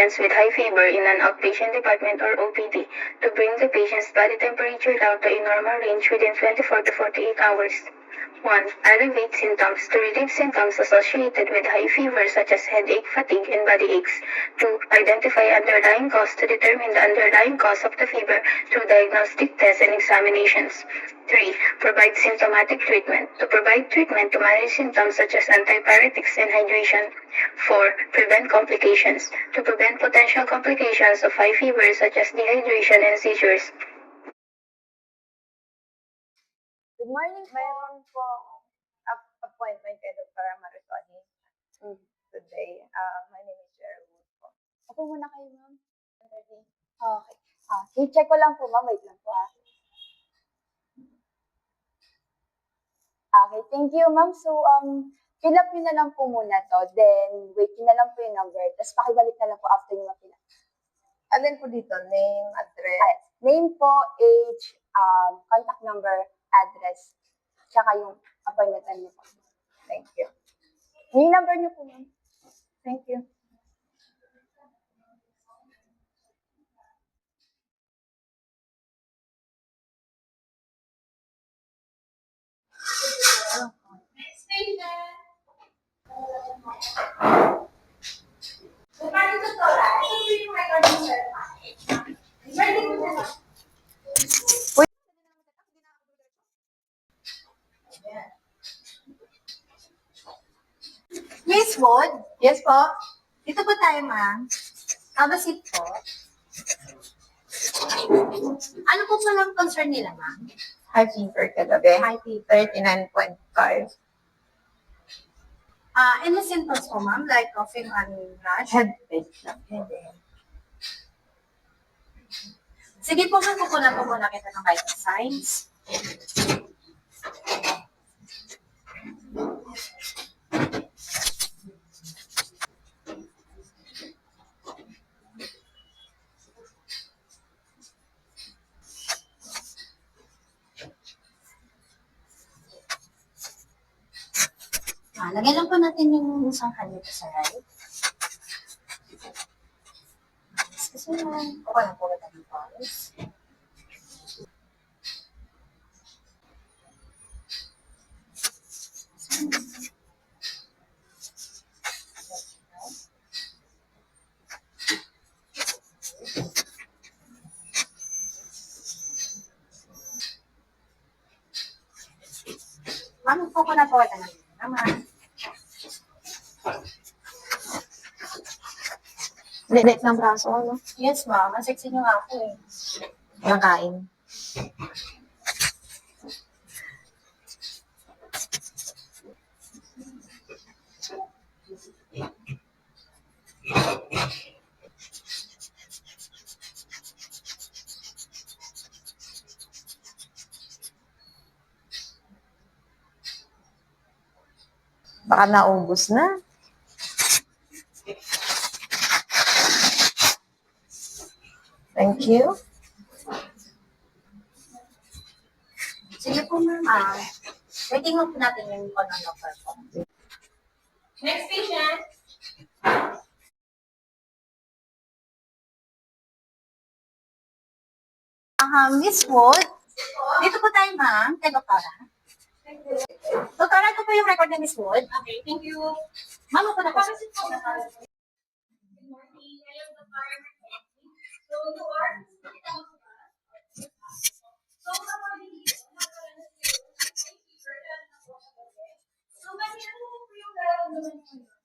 patients with high fever in an outpatient department or OPD to bring the patient's body temperature down to a normal range within 24 to 48 hours. 1. Alleviate symptoms. To relieve symptoms associated with high fever such as headache, fatigue, and body aches. 2. Identify underlying cause to determine the underlying cause of the fever through diagnostic tests and examinations. 3. Provide symptomatic treatment. To provide treatment to manage symptoms such as antipyretics and hydration. 4. Prevent complications. To prevent potential complications of high fever such as dehydration and seizures. Good morning po. Mayroon po appointment kay Dr. Marisoni today. My name is Sherwood po. Ako muna kayo, ma'am. Okay. I-check ko lang po, ma'am. Wait lang po, Okay, thank you, ma'am. So, fill up nyo na lang po muna to. Then, wait nyo na lang po yung number. Tapos, pakibalik na lang po after nyo ma-fill up. Alin po dito? Name, address? Name po, age, contact number, address, tsaka yung appointment time niyo po. Thank you. Yung number niyo po, ma'am. Thank you. Miss Wood? Yes po. Dito po tayo, ma'am. Have a seat po. Ano po palang concern nila, ma'am? High fever kagabi. High fever. 39.5. Any symptoms po, ma'am? Like coughing and rash? Headache lang. Sige po, ma'am. Kukunan po muna kita ng vital signs. Lagyan lang po natin yung isang hand nito sa right. Kasi naman, okay lang po kita ng pulse. Ma'am, po ko na po kita ng naman. Lilit ng braso, no? Yes, ma'am. Ang sexy niyo nga ako eh. Nakain. Baka naubos na. Thank you. Sige po, ma'am. Waiting mo po natin yung call ng doctor po. Next patient. Miss Wood, dito po tayo, ma'am. Kay Doktora. Doktora, ito po yung record ni Miss Wood. Okay, thank you. Ma'am, ako na po. Good morning. I am the fireman. So you are? So according here, so bali ano po yung nararamdaman niyo?